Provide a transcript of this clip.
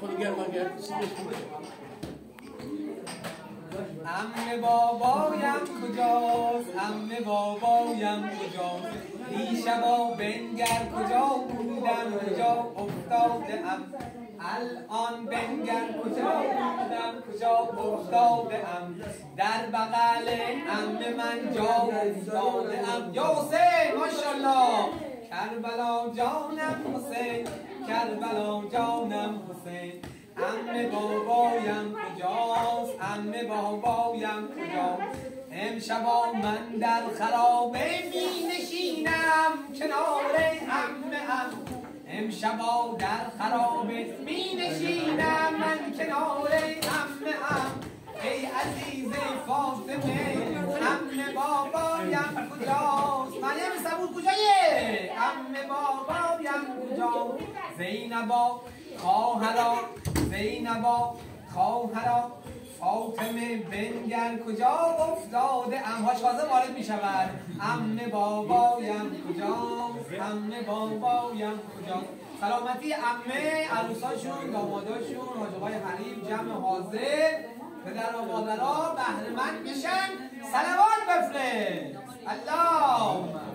میکنه گرماگرد عمه بابایم کجاست؟ عمه بابایم کجاست؟ دیشبا بنگر کجا بودم کجا افتاده ام. الان بنگر کجا بودم کجا افتاده ام. در بغل عمه من جا افتاده ام. یا حسین ماشاءالله. کربلا جانم حسین کربلا جانم حسین. عمه بابایم کجاست؟ عمه بابایم کجاست؟ امشبا من در خرابه می نشینم کنار عمه ام. امشبا در خرابه می نشینم من کنار عمه ام. ای عزیز فاطمه عمه بابایم کجاست؟ مریم صبور کجایه؟ عمه بابایم کجاست؟ زینبا خواهرا زینبا خواهرا فاطمه بنگر کجا افتاده ام. هاشوازه وارد می شود. عمه بابایم کجاست؟ عمه بابایم کجاست؟ سلامتی عمه عروساشون داماداشون حاجقای حریف جمع حاضر پدر و مادرها بهره مند بشن. صلوات بفرست. اللهم